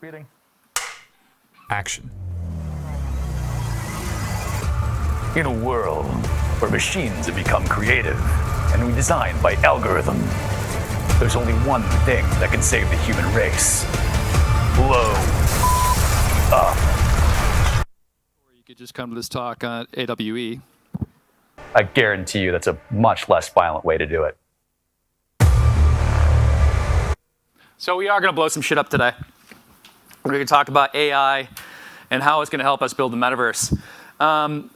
Speeding. Action. In a world where machines have become creative and redesigned by algorithm, there's only one thing that can save the human race. Blow up. Or you could just come to this talk on AWE. I guarantee you that's a much less violent way to do it. So we are going to blow some shit up today. We're going to talk about AI and how it's going to help us build the metaverse.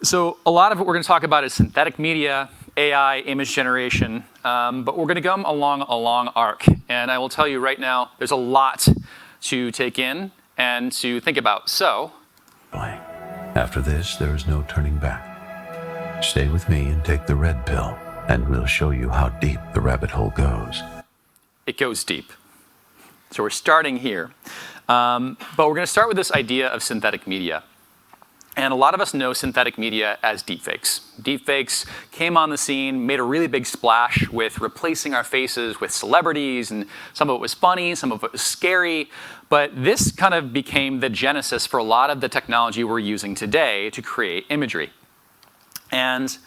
So a lot of what we're going to talk about is synthetic media, AI, image generation, but we're going to go along a long arc. And I will tell you right now, there's a lot to take in and to think about. So, after this, there is no turning back. Stay with me and take the red pill, and we'll show you how deep the rabbit hole goes. It goes deep. So we're starting here. But we're going to start with this idea of synthetic media. And a lot of us know synthetic media as deepfakes. Deepfakes came on the scene, made a really big splash with replacing our faces with celebrities, and some of it was funny, some of it was scary. But this kind of became the genesis for a lot of the technology we're using today to create imagery. And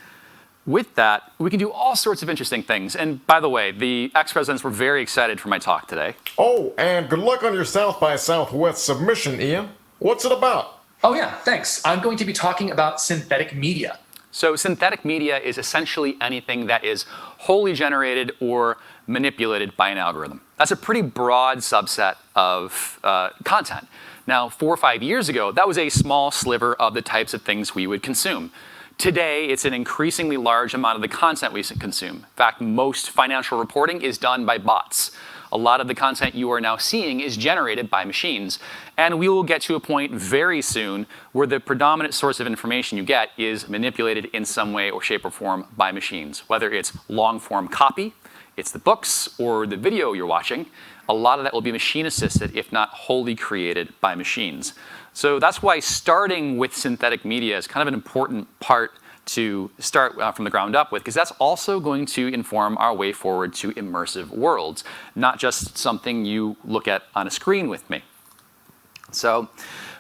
with that, we can do all sorts of interesting things. And by the way, the ex-presidents were very excited for my talk today. Oh, and good luck on your South by Southwest submission, Ian. What's it about? Oh yeah, thanks. I'm going to be talking about synthetic media. So synthetic media is essentially anything that is wholly generated or manipulated by an algorithm. That's a pretty broad subset of content. Now, 4 or 5 years ago, that was a small sliver of the types of things we would consume. Today, it's an increasingly large amount of the content we consume. In fact, most financial reporting is done by bots. A lot of the content you are now seeing is generated by machines. And we will get to a point very soon where the predominant source of information you get is manipulated in some way or shape or form by machines. Whether it's long-form copy, it's the books, or the video you're watching, a lot of that will be machine-assisted, if not wholly created by machines. So that's why starting with synthetic media is kind of an important part to start from the ground up with, because that's also going to inform our way forward to immersive worlds, not just something you look at on a screen with me. So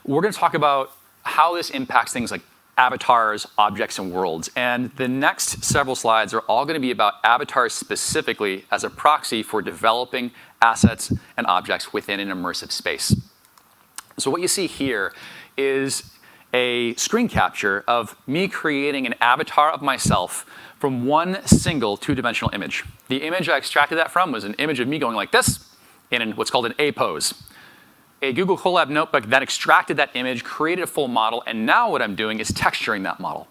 we're going to talk about how this impacts things like avatars, objects, and worlds. And the next several slides are all going to be about avatars specifically as a proxy for developing assets and objects within an immersive space. So what you see here is a screen capture of me creating an avatar of myself from one single two-dimensional image. The image I extracted that from was an image of me going like this in what's called an A pose. A Google Colab notebook then extracted that image, created a full model, and now what I'm doing is texturing that model.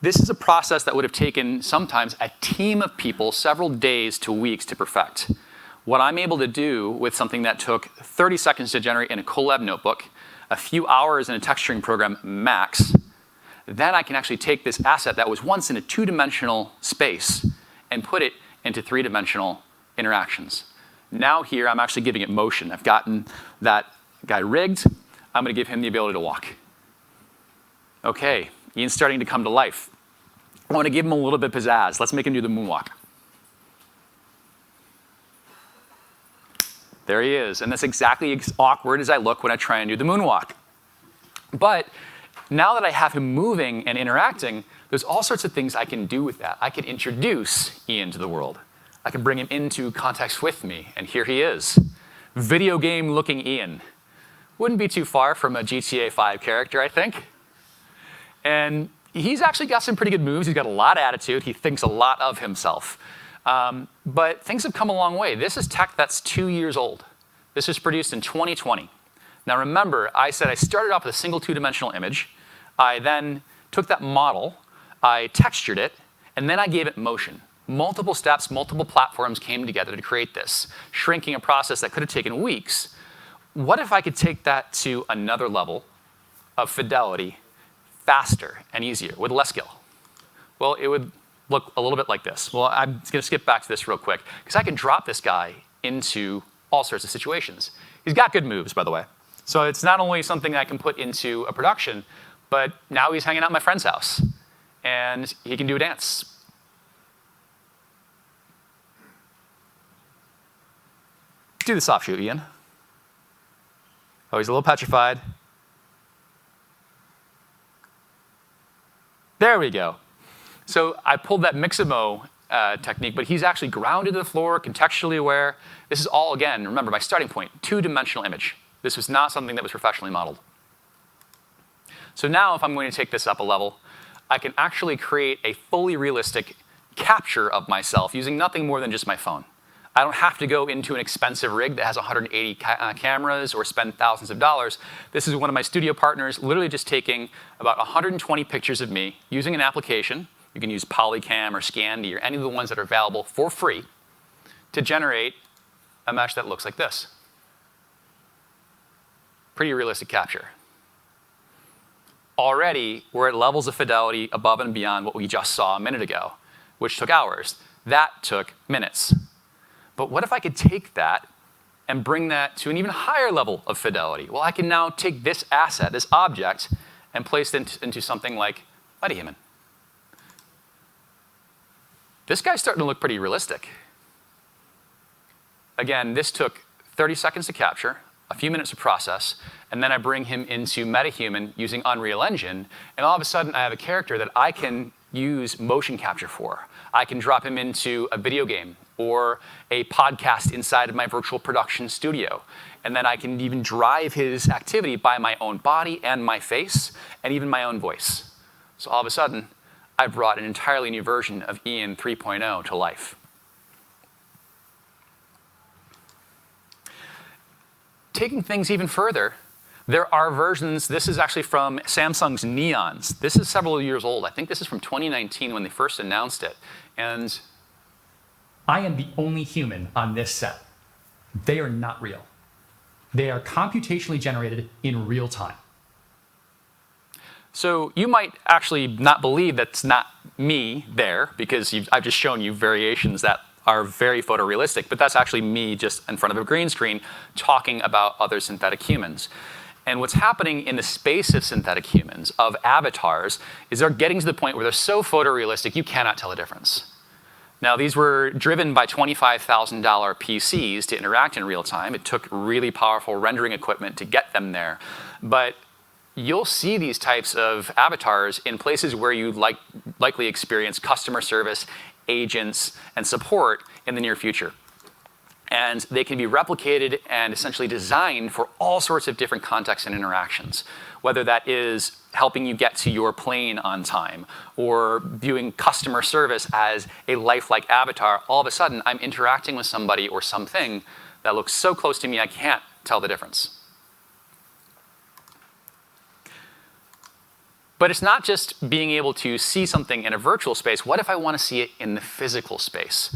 This is a process that would have taken sometimes a team of people several days to weeks to perfect. What I'm able to do with something that took 30 seconds to generate in a Colab notebook, a few hours in a texturing program max, then I can actually take this asset that was once in a two-dimensional space and put it into three-dimensional interactions. Now here, I'm actually giving it motion. I've gotten that guy rigged. I'm going to give him the ability to walk. OK, Ian's starting to come to life. I want to give him a little bit of pizzazz. Let's make him do the moonwalk. There he is. And that's exactly as awkward as I look when I try and do the moonwalk. But now that I have him moving and interacting, there's all sorts of things I can do with that. I can introduce Ian to the world. I can bring him into context with me. And here he is. Video game looking Ian. Wouldn't be too far from a GTA 5 character, I think. And he's actually got some pretty good moves. He's got a lot of attitude. He thinks a lot of himself. But things have come a long way. This is tech that's 2 years old. This was produced in 2020. Now remember, I said I started off with a single two-dimensional image. I then took that model, I textured it, and then I gave it motion. Multiple steps, multiple platforms came together to create this, shrinking a process that could have taken weeks. What if I could take that to another level of fidelity, faster and easier, with less skill? Well, it would look a little bit like this. Well, I'm going to skip back to this real quick, because I can drop this guy into all sorts of situations. He's got good moves, by the way. So it's not only something I can put into a production, but now he's hanging out at my friend's house, and he can do a dance. Do the soft shoe, Ian. Oh, he's a little petrified. There we go. So I pulled that Mixamo technique, but he's actually grounded to the floor, contextually aware. This is all, again, remember, my starting point, two-dimensional image. This was not something that was professionally modeled. So now if I'm going to take this up a level, I can actually create a fully realistic capture of myself using nothing more than just my phone. I don't have to go into an expensive rig that has 180 cameras or spend thousands of dollars. This is one of my studio partners literally just taking about 120 pictures of me using an application. You can use Polycam or Scandy or any of the ones that are available for free to generate a mesh that looks like this. Pretty realistic capture. Already, we're at levels of fidelity above and beyond what we just saw a minute ago, which took hours. That took minutes. But what if I could take that and bring that to an even higher level of fidelity? Well, I can now take this asset, this object, and place it into something like Metahuman. This guy's starting to look pretty realistic. Again, this took 30 seconds to capture, a few minutes to process, and then I bring him into Metahuman using Unreal Engine, and all of a sudden I have a character that I can use motion capture for. I can drop him into a video game or a podcast inside of my virtual production studio. And then I can even drive his activity by my own body and my face and even my own voice. So all of a sudden, I've brought an entirely new version of Ian 3.0 to life. Taking things even further, there are versions, this is actually from Samsung's Neons. This is several years old. I think this is from 2019 when they first announced it. And I am the only human on this set. They are not real. They are computationally generated in real time. so you might actually not believe that's not me there, because I've just shown you variations that are very photorealistic, but that's actually me just in front of a green screen talking about other synthetic humans. And what's happening in the space of synthetic humans, of avatars, is they're getting to the point where they're so photorealistic you cannot tell the difference. Now, these were driven by $25,000 PCs to interact in real time. It took really powerful rendering equipment to get them there. But you'll see these types of avatars in places where you likely experience customer service, agents, and support in the near future. And they can be replicated and essentially designed for all sorts of different contexts and interactions, whether that is helping you get to your plane on time or viewing customer service as a lifelike avatar. All of a sudden, I'm interacting with somebody or something that looks so close to me I can't tell the difference. But it's not just being able to see something in a virtual space. What if I want to see it in the physical space?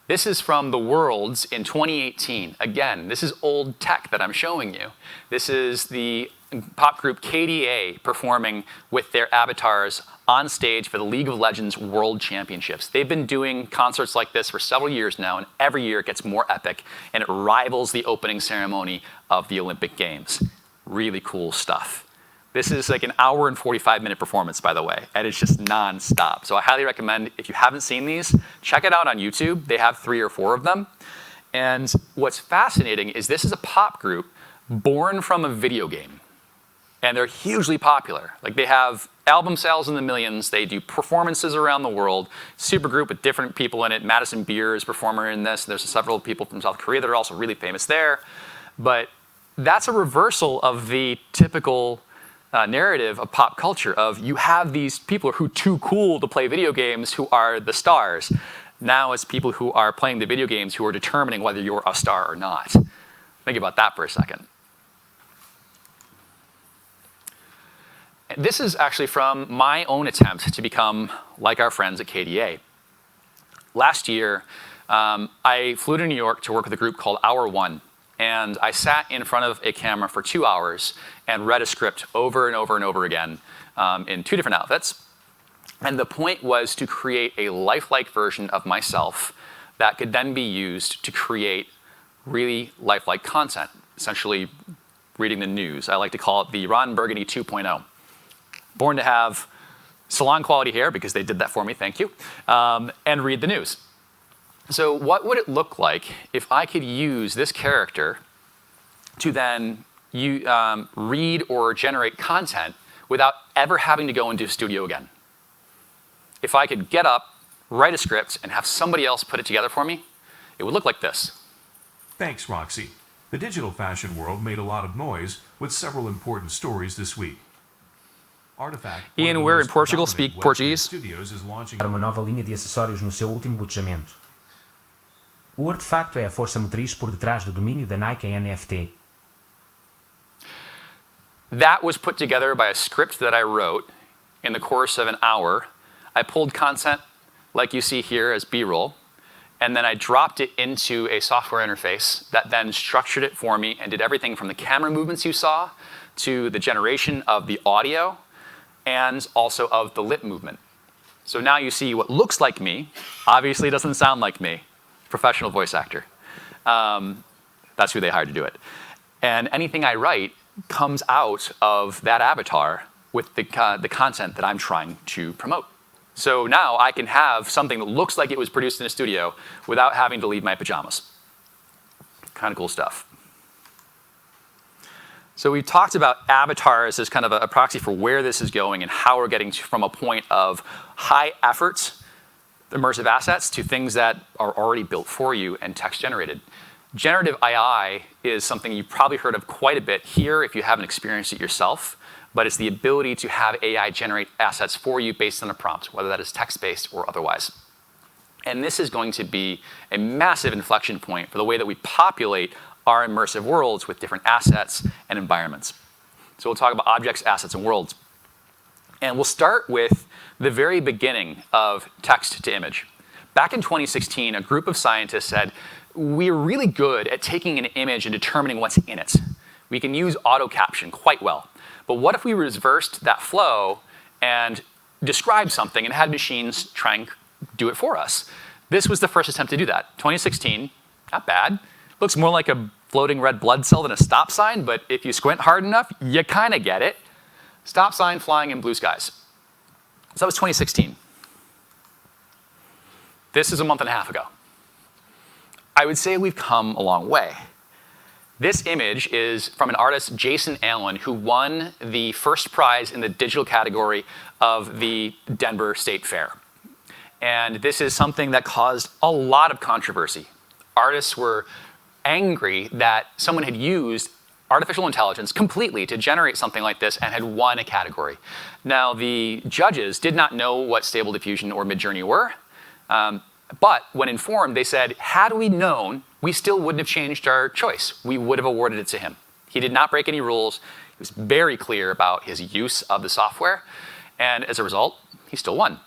This is from the Worlds in 2018. Again, this is old tech that I'm showing you. This is the pop group KDA performing with their avatars on stage for the League of Legends World Championships. They've been doing concerts like this for several years now, and every year it gets more epic, and it rivals the opening ceremony of the Olympic Games. Really cool stuff. This is like an hour and 45-minute performance, by the way, and it's just non-stop. So I highly recommend, if you haven't seen these, check it out on YouTube. They have 3 or 4 of them. And what's fascinating is this is a pop group born from a video game. And they're hugely popular. Like, they have album sales in the millions. They do performances around the world. Super group with different people in it. Madison Beer is a performer in this. There's several people from South Korea that are also really famous there. But that's a reversal of the typical narrative of pop culture of you have these people who are too cool to play video games who are the stars. Now it's people who are playing the video games who are determining whether you're a star or not. Think about that for a second. This is actually from my own attempt to become like our friends at KDA. Last year, I flew to New York to work with a group called Hour One. And I sat in front of a camera for 2 hours and read a script over and over and over again in 2 different outfits. And the point was to create a lifelike version of myself that could then be used to create really lifelike content, essentially reading the news. I like to call it the Ron Burgundy 2.0. Born to have salon quality hair, because they did that for me, thank you, and read the news. So what would it look like if I could use this character to then you read or generate content without ever having to go into a studio again. If I could get up, write a script, and have somebody else put it together for me, it would look like this. Thanks, Roxy. The digital fashion world made a lot of noise with several important stories this week. Artifact, Ian, where in Portugal speak Portuguese? Studios is launching uma nova linha de acessórios no seu último botejamento. O artefacto é a força motriz por detrás do domínio da Nike em NFT. That was put together by a script that I wrote in the course of an hour. I pulled content like you see here as B-roll, and then I dropped it into a software interface that then structured it for me and did everything from the camera movements you saw to the generation of the audio and also of the lip movement. So now you see what looks like me, obviously doesn't sound like me, professional voice actor. That's who they hired to do it. And anything I write comes out of that avatar with the content that I'm trying to promote. So now I can have something that looks like it was produced in a studio without having to leave my pajamas. Kind of cool stuff. So we talked about avatars as kind of a proxy for where this is going and how we're getting from a point of high effort immersive assets to things that are already built for you and text generated. Generative AI is something you've probably heard of quite a bit here if you haven't experienced it yourself, but it's the ability to have AI generate assets for you based on a prompt, whether that is text-based or otherwise. And this is going to be a massive inflection point for the way that we populate our immersive worlds with different assets and environments. So we'll talk about objects, assets, and worlds. And we'll start with the very beginning of text to image. Back in 2016, a group of scientists said, we're really good at taking an image and determining what's in it. We can use auto caption quite well. But what if we reversed that flow and described something and had machines try and do it for us? This was the first attempt to do that. 2016, not bad. Looks more like a floating red blood cell than a stop sign, but if you squint hard enough, you kind of get it. Stop sign flying in blue skies. So that was 2016. This is a month and a half ago. I would say we've come a long way. This image is from an artist, Jason Allen, who won the first prize in the digital category of the Denver State Fair. And this is something that caused a lot of controversy. Artists were angry that someone had used artificial intelligence completely to generate something like this and had won a category. Now, the judges did not know what Stable Diffusion or Midjourney were, but when informed, they said, had we known, we still wouldn't have changed our choice. We would have awarded it to him. He did not break any rules. He was very clear about his use of the software, and as a result, he still won.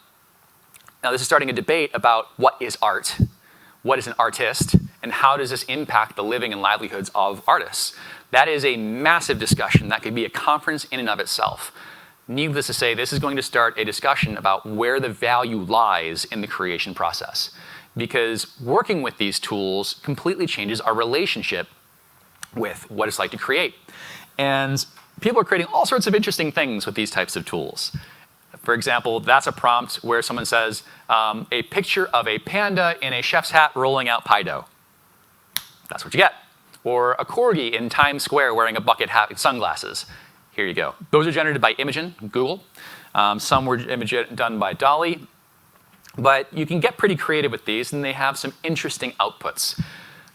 Now, this is starting a debate about what is art, what is an artist, and how does this impact the living and livelihoods of artists. That is a massive discussion that could be a conference in and of itself. Needless to say, this is going to start a discussion about where the value lies in the creation process. Because working with these tools completely changes our relationship with what it's like to create. And people are creating all sorts of interesting things with these types of tools. For example, that's a prompt where someone says, a picture of a panda in a chef's hat rolling out pie dough. That's what you get. Or a corgi in Times Square wearing a bucket hat and sunglasses. Here you go. Those are generated by Imogen, Google. Some were done by DALL-E. But you can get pretty creative with these, and they have some interesting outputs.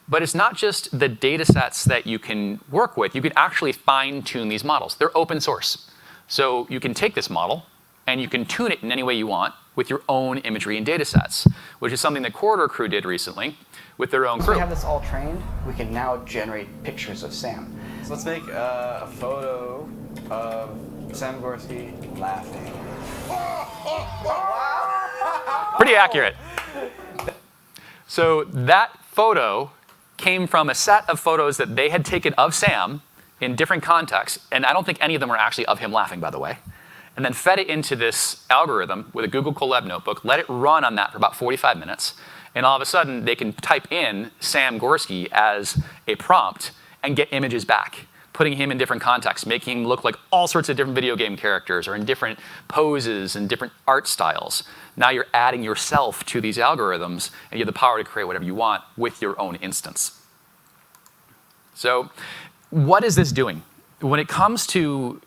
But it's not just the data sets that you can work with. You can actually fine-tune these models. They're open source. So you can take this model, and you can tune it in any way you want with your own imagery and data sets, which is something the Corridor crew did recently with their own crew. Once we have this all trained, we can now generate pictures of Sam. So let's make a photo of Sam Gorski laughing. Pretty accurate. So that photo came from a set of photos that they had taken of Sam in different contexts, and I don't think any of them were actually of him laughing, by the way, and then fed it into this algorithm with a Google Colab notebook, let it run on that for about 45 minutes, and all of a sudden they can type in Sam Gorski as a prompt and get images back, putting him in different contexts, making him look like all sorts of different video game characters or in different poses and different art styles. Now you're adding yourself to these algorithms, and you have the power to create whatever you want with your own instance. So what is this doing? when it comes to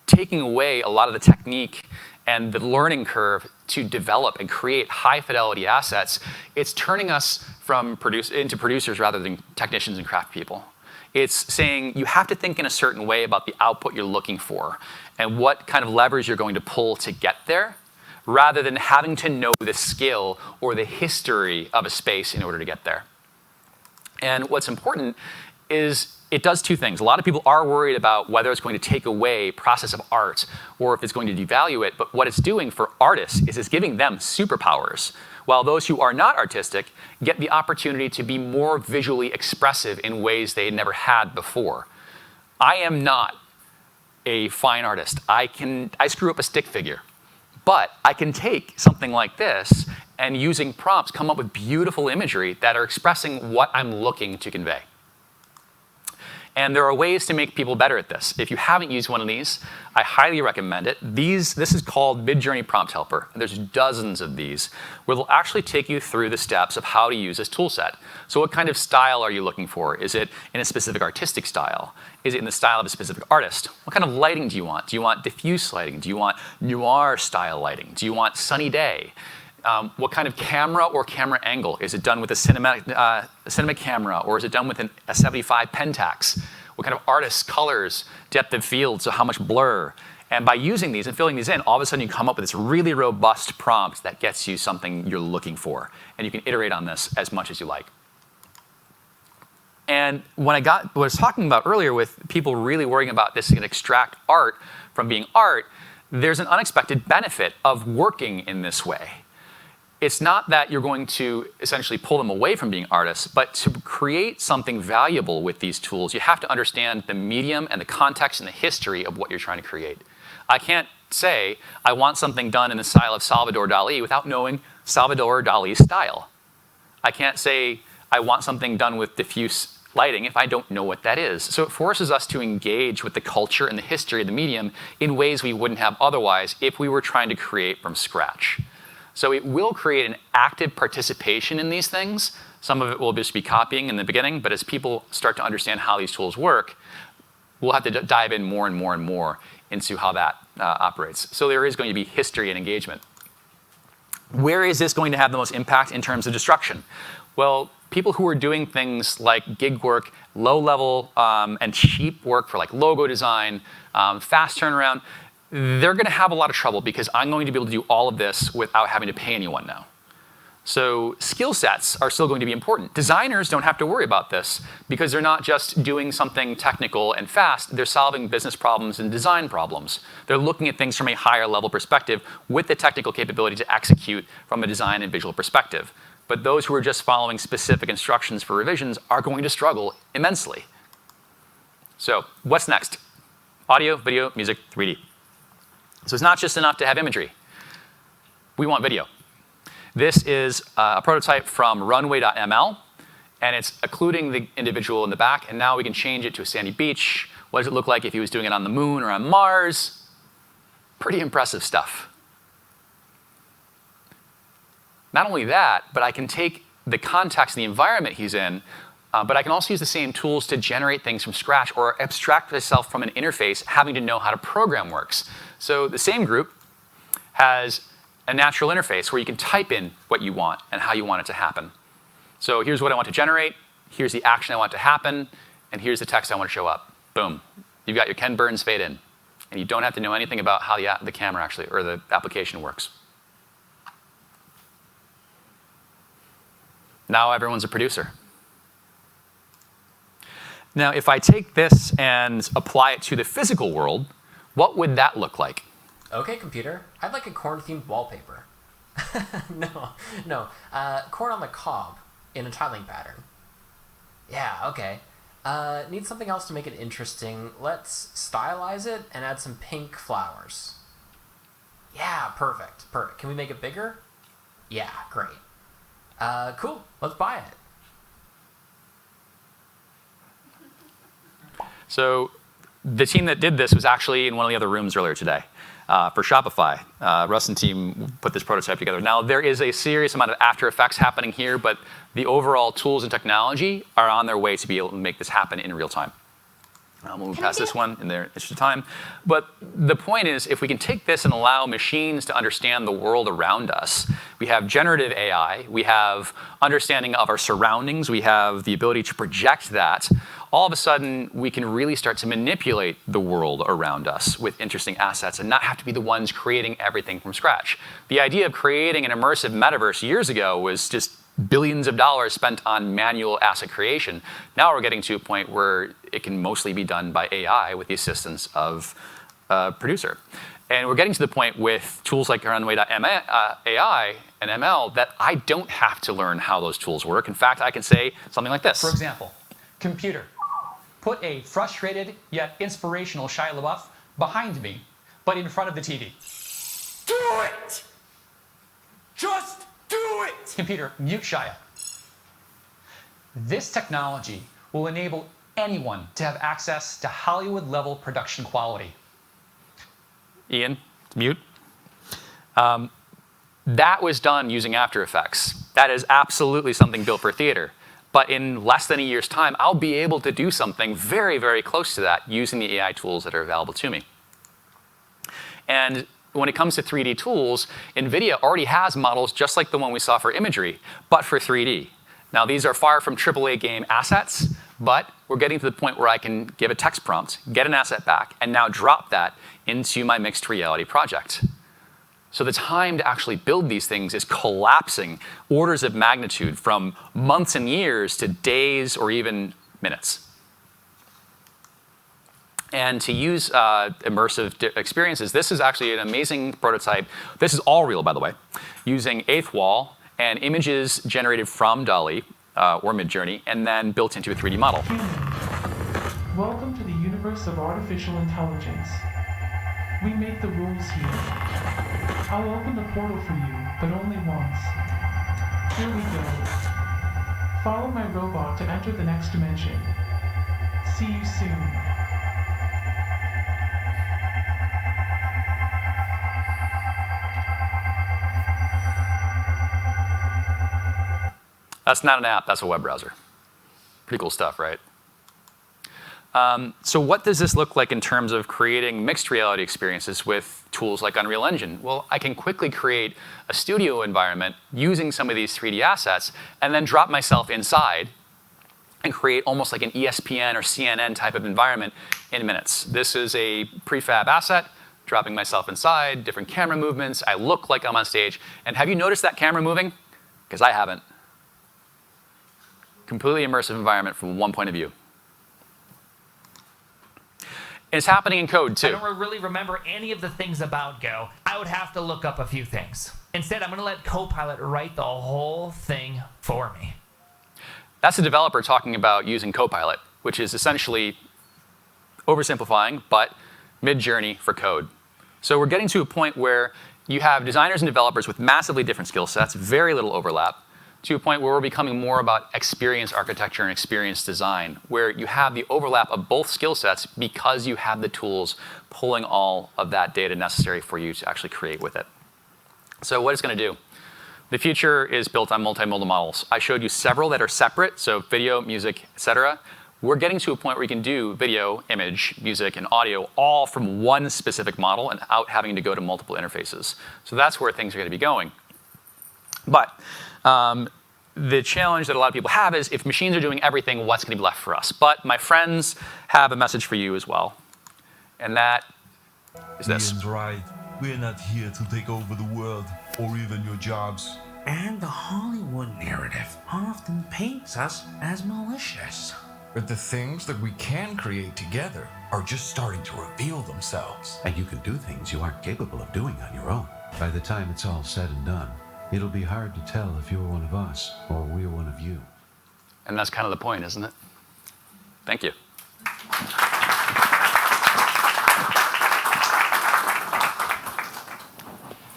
taking away a lot of the technique and the learning curve to develop and create high fidelity assets, it's turning us into producers rather than technicians and craft people. It's saying you have to think in a certain way about the output you're looking for and what kind of levers you're going to pull to get there, rather than having to know the skill or the history of a space in order to get there. And what's important is it does two things. A lot of people are worried about whether it's going to take away process of art or if it's going to devalue it, but what it's doing for artists is it's giving them superpowers, while those who are not artistic get the opportunity to be more visually expressive in ways they had never had before. I am not a fine artist. I screw up a stick figure, but I can take something like this and using prompts come up with beautiful imagery that are expressing what I'm looking to convey. And there are ways to make people better at this. If you haven't used one of these, I highly recommend it. This is called Midjourney Prompt Helper. There's dozens of these where they'll actually take you through the steps of how to use this tool set. So what kind of style are you looking for? Is it in a specific artistic style? Is it in the style of a specific artist? What kind of lighting do you want? Do you want diffuse lighting? Do you want noir style lighting? Do you want sunny day? What kind of camera or camera angle? Is it done with a cinematic camera, or is it done with a 75 Pentax? What kind of artists, colors, depth of field, so how much blur? And by using these and filling these in, all of a sudden you come up with this really robust prompt that gets you something you're looking for. And you can iterate on this as much as you like. And when what I was talking about earlier with people really worrying about this can extract art from being art, there's an unexpected benefit of working in this way. It's not that you're going to essentially pull them away from being artists, but to create something valuable with these tools, you have to understand the medium and the context and the history of what you're trying to create. I can't say I want something done in the style of Salvador Dali without knowing Salvador Dali's style. I can't say I want something done with diffuse lighting if I don't know what that is. So it forces us to engage with the culture and the history of the medium in ways we wouldn't have otherwise if we were trying to create from scratch. So it will create an active participation in these things. Some of it will just be copying in the beginning, but as people start to understand how these tools work, we'll have to dive in more and more and more into how that operates. So there is going to be history and engagement. Where is this going to have the most impact in terms of destruction? Well, people who are doing things like gig work, low level and cheap work for like logo design, fast turnaround, they're going to have a lot of trouble because I'm going to be able to do all of this without having to pay anyone now. So skill sets are still going to be important. Designers don't have to worry about this because they're not just doing something technical and fast, they're solving business problems and design problems. They're looking at things from a higher level perspective with the technical capability to execute from a design and visual perspective. But those who are just following specific instructions for revisions are going to struggle immensely. So what's next? Audio, video, music, 3D. So it's not just enough to have imagery. We want video. This is a prototype from runway.ml, and it's occluding the individual in the back, and now we can change it to a sandy beach. What does it look like if he was doing it on the moon or on Mars? Pretty impressive stuff. Not only that, but I can take the context and the environment he's in, but I can also use the same tools to generate things from scratch or abstract myself from an interface having to know how to program works. So the same group has a natural interface where you can type in what you want and how you want it to happen. So here's what I want to generate, here's the action I want to happen, and here's the text I want to show up. Boom. You've got your Ken Burns fade in. And you don't have to know anything about how the camera actually, or the application works. Now everyone's a producer. Now, if I take this and apply it to the physical world, what would that look like? Okay, computer, I'd like a corn-themed wallpaper. No, corn on the cob in a tiling pattern. Yeah, okay. Need something else to make it interesting. Let's stylize it and add some pink flowers. Yeah, perfect. Can we make it bigger? Yeah, great. Cool, let's buy it. So the team that did this was actually in one of the other rooms earlier today for Shopify. Russ and team put this prototype together. Now, there is a serious amount of After Effects happening here, but the overall tools and technology are on their way to be able to make this happen in real time. I'll move past this one in the interest of time. But the point is, if we can take this and allow machines to understand the world around us, we have generative AI, we have understanding of our surroundings, we have the ability to project that, all of a sudden we can really start to manipulate the world around us with interesting assets and not have to be the ones creating everything from scratch. The idea of creating an immersive metaverse years ago was just billions of dollars spent on manual asset creation. Now we're getting to a point where it can mostly be done by AI with the assistance of a producer. And we're getting to the point with tools like Runway.ai and ML that I don't have to learn how those tools work. In fact, I can say something like this. For example, computer, put a frustrated yet inspirational Shia LaBeouf behind me, but in front of the TV. Do it! Just do it! Computer, mute Shia. This technology will enable anyone to have access to Hollywood-level production quality. Ian, mute. That was done using After Effects. That is absolutely something built for theater. But in less than a year's time, I'll be able to do something very, very close to that using the AI tools that are available to me. And when it comes to 3D tools, NVIDIA already has models just like the one we saw for imagery, but for 3D. Now, these are far from AAA game assets, but we're getting to the point where I can give a text prompt, get an asset back, and now drop that into my mixed reality project. So the time to actually build these things is collapsing orders of magnitude from months and years to days or even minutes. And to use immersive experiences, this is actually an amazing prototype. This is all real, by the way, using Eighth Wall and images generated from DALL-E or Midjourney, and then built into a 3D model. Welcome to the universe of artificial intelligence. We make the rules here. I'll open the portal for you, but only once. Here we go. Follow my robot to enter the next dimension. See you soon. That's not an app, that's a web browser. Pretty cool stuff, right? So what does this look like in terms of creating mixed reality experiences with tools like Unreal Engine? Well, I can quickly create a studio environment using some of these 3D assets and then drop myself inside and create almost like an ESPN or CNN type of environment in minutes. This is a prefab asset, dropping myself inside, different camera movements. I look like I'm on stage. And have you noticed that camera moving? Because I haven't. Completely immersive environment from one point of view. And it's happening in code, too. I don't really remember any of the things about Go. I would have to look up a few things. Instead, I'm going to let Copilot write the whole thing for me. That's a developer talking about using Copilot, which is essentially oversimplifying, but Midjourney for code. So we're getting to a point where you have designers and developers with massively different skill sets, very little overlap, to a point where we're becoming more about experience architecture and experience design, where you have the overlap of both skill sets because you have the tools pulling all of that data necessary for you to actually create with it. So what it's going to do? The future is built on multimodal models. I showed you several that are separate, so video, music, etc. We're getting to a point where you can do video, image, music, and audio all from one specific model and without having to go to multiple interfaces. So that's where things are going to be going. But the challenge that a lot of people have is if machines are doing everything, what's going to be left for us? But my friends have a message for you as well. And that is this. Ian's right. We're not here to take over the world or even your jobs. And the Hollywood narrative often paints us as malicious. But the things that we can create together are just starting to reveal themselves. And you can do things you aren't capable of doing on your own. By the time it's all said and done, it'll be hard to tell if you're one of us or we're one of you. And that's kind of the point, isn't it? Thank you.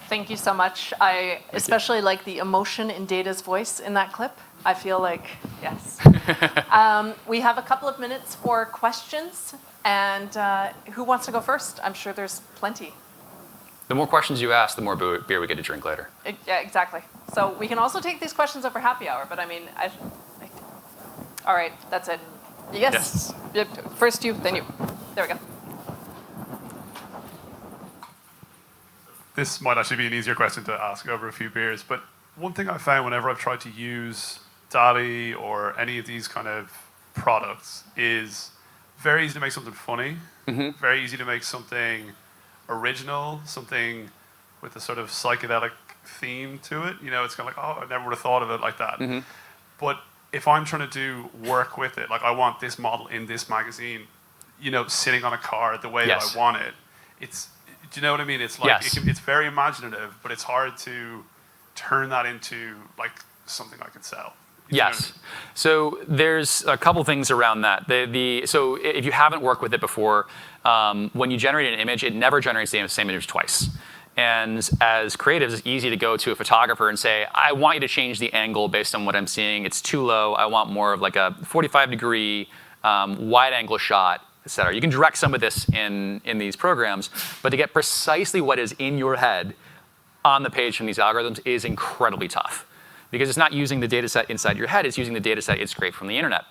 Thank you so much. I especially like the emotion in Data's voice in that clip. I feel like, yes. We have a couple of minutes for questions. And who wants to go first? I'm sure there's plenty. The more questions you ask, the more beer we get to drink later. Yeah, exactly. So we can also take these questions over happy hour, but I mean, all right, that's it. Yes. First you, then you. There we go. This might actually be an easier question to ask over a few beers, but one thing I found whenever I've tried to use DALL-E or any of these kind of products is very easy to make something funny, very easy to make something original, something with a sort of psychedelic theme to it. You know, it's kind of like, oh, I never would have thought of it like that. But if I'm trying to do work with it, like I want this model in this magazine, you know, sitting on a car the way that I want it, do you know what I mean? It's like, it's very imaginative, but it's hard to turn that into like something I could sell. Yes. So there's a couple things around that. So if you haven't worked with it before, when you generate an image, it never generates the same image twice. And as creatives, it's easy to go to a photographer and say, I want you to change the angle based on what I'm seeing. It's too low. I want more of like a 45-degree wide angle shot, et cetera. You can direct some of this in these programs, but to get precisely what is in your head on the page from these algorithms is incredibly tough. Because it's not using the data set inside your head, it's using the data set it's scraped from the internet.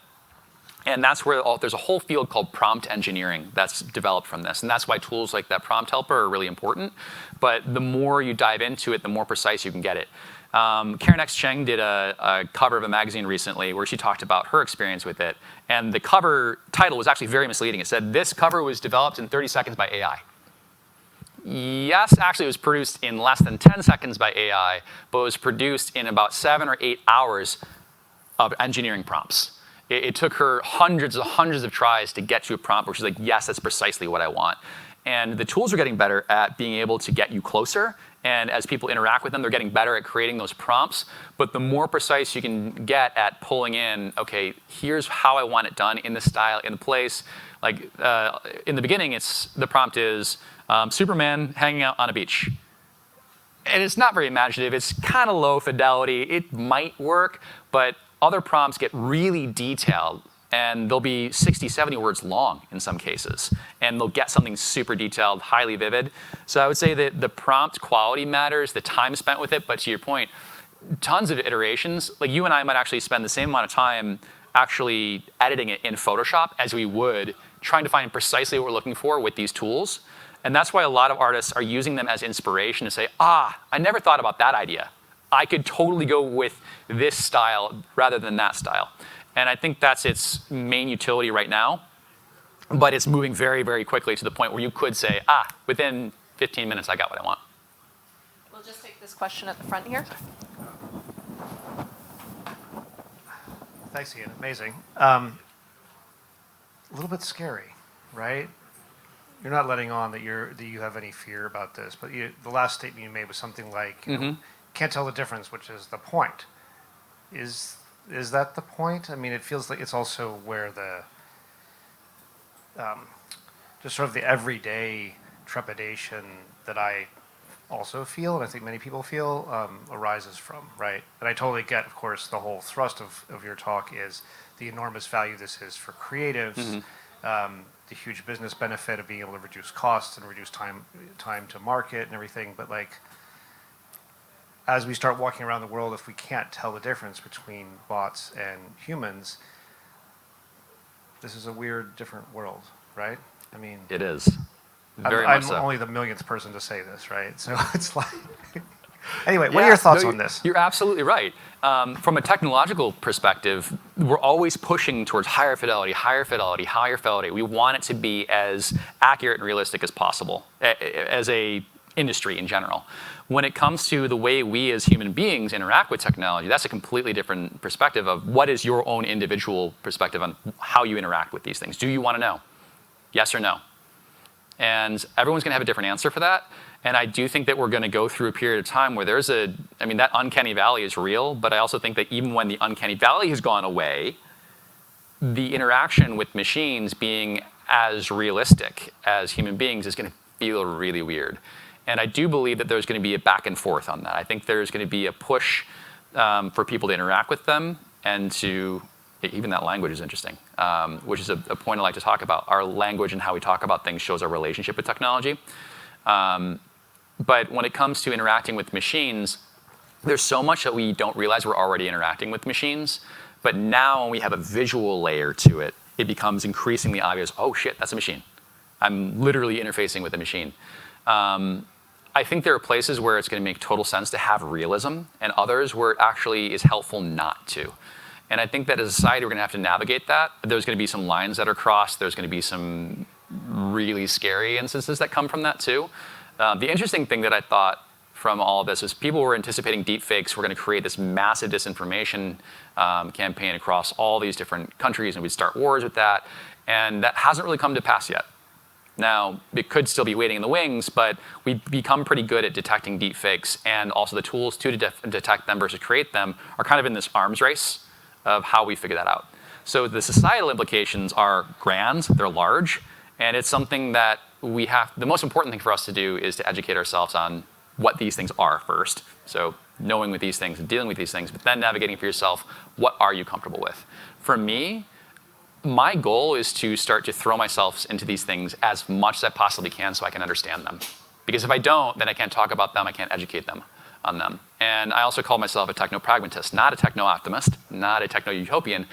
And that's where there's a whole field called prompt engineering that's developed from this. And that's why tools like that prompt helper are really important. But the more you dive into it, the more precise you can get it. Karen X. Cheng did a cover of a magazine recently where she talked about her experience with it. And the cover title was actually very misleading. It said, this cover was developed in 30 seconds by AI. Yes, actually it was produced in less than 10 seconds by AI, but it was produced in about 7 or 8 hours of engineering prompts. It took her hundreds of tries to get to a prompt where she's like, yes, that's precisely what I want. And the tools are getting better at being able to get you closer. And as people interact with them, they're getting better at creating those prompts. But the more precise you can get at pulling in, okay, here's how I want it done in the style, in the place. Like in the beginning, the prompt is Superman hanging out on a beach. And it's not very imaginative. It's kind of low fidelity. It might work, but other prompts get really detailed, and they'll be 60, 70 words long in some cases. And they'll get something super detailed, highly vivid. So I would say that the prompt quality matters, the time spent with it, but to your point, tons of iterations. Like you and I might actually spend the same amount of time actually editing it in Photoshop as we would trying to find precisely what we're looking for with these tools. And that's why a lot of artists are using them as inspiration to say, I never thought about that idea. I could totally go with this style rather than that style. And I think that's its main utility right now. But it's moving very, very quickly to the point where you could say, within 15 minutes, I got what I want. We'll just take this question at the front here. Thanks, Ian. Amazing. A little bit scary, right? You're not letting on that you have any fear about this, but the last statement you made was something like, you know, can't tell the difference, which is the point. Is that the point? I mean, it feels like it's also where the just sort of the everyday trepidation that I also feel, and I think many people feel, arises from, right? And I totally get, of course, the whole thrust of your talk is the enormous value this is for creatives, the huge business benefit of being able to reduce costs and reduce time to market and everything, but like, as we start walking around the world, if we can't tell the difference between bots and humans, this is a weird, different world, right? I mean, it is. I'm only the millionth person to say this, right? So it's like, anyway, what are your thoughts on this? You're absolutely right. From a technological perspective, we're always pushing towards higher fidelity, higher fidelity, higher fidelity. We want it to be as accurate and realistic as possible as a industry in general. When it comes to the way we as human beings interact with technology, that's a completely different perspective of what is your own individual perspective on how you interact with these things. Do you want to know? Yes or no? And everyone's going to have a different answer for that. And I do think that we're going to go through a period of time where that uncanny valley is real, but I also think that even when the uncanny valley has gone away, the interaction with machines being as realistic as human beings is going to feel really weird. And I do believe that there's going to be a back and forth on that. I think there's going to be a push for people to interact with them and to, even that language is interesting, which is a point I like to talk about. Our language and how we talk about things shows our relationship with technology. But when it comes to interacting with machines, there's so much that we don't realize we're already interacting with machines. But now when we have a visual layer to it, it becomes increasingly obvious, oh shit, that's a machine. I'm literally interfacing with the machine. I think there are places where it's going to make total sense to have realism, and others where it actually is helpful not to. And I think that as a society, we're going to have to navigate that. There's going to be some lines that are crossed. There's going to be some really scary instances that come from that too. The interesting thing that I thought from all of this is people were anticipating deepfakes were going to create this massive disinformation campaign across all these different countries, and we'd start wars with that. And that hasn't really come to pass yet. Now, it could still be waiting in the wings, but we've become pretty good at detecting deepfakes, and also the tools to detect them versus create them are kind of in this arms race of how we figure that out. So the societal implications are grand, they're large, and it's something that we have, the most important thing for us to do is to educate ourselves on what these things are first. So knowing with these things and dealing with these things, but then navigating for yourself, what are you comfortable with? For me, my goal is to start to throw myself into these things as much as I possibly can so I can understand them. Because if I don't, then I can't talk about them, I can't educate them on them. And I also call myself a techno-pragmatist, not a techno-optimist, not a techno-utopian,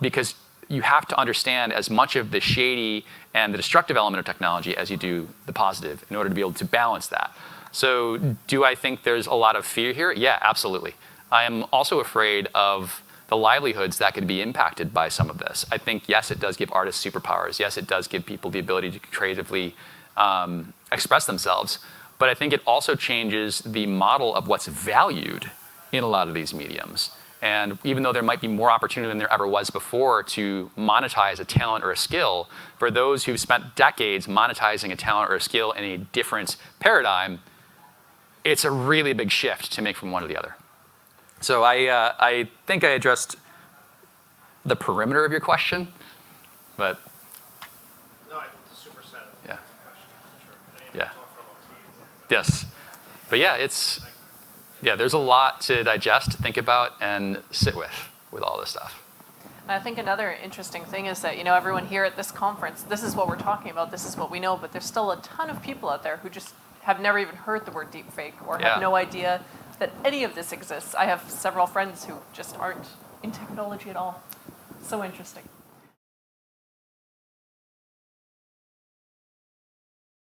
because you have to understand as much of the shady and the destructive element of technology as you do the positive in order to be able to balance that. So do I think there's a lot of fear here? Yeah, absolutely. I am also afraid of the livelihoods that could be impacted by some of this. I think, yes, it does give artists superpowers. Yes, it does give people the ability to creatively express themselves. But I think it also changes the model of what's valued in a lot of these mediums. And even though there might be more opportunity than there ever was before to monetize a talent or a skill, for those who've spent decades monetizing a talent or a skill in a different paradigm, it's a really big shift to make from one to the other. So I think I addressed the perimeter of your question, but no, I think it's a superset of yeah, question. Yeah, yes, but yeah, there's a lot to digest, think about, and sit with all this stuff. I think another interesting thing is that, everyone here at this conference, this is what we're talking about, this is what we know, but there's still a ton of people out there who just have never even heard the word deepfake or have no idea that any of this exists. I have several friends who just aren't in technology at all. So interesting.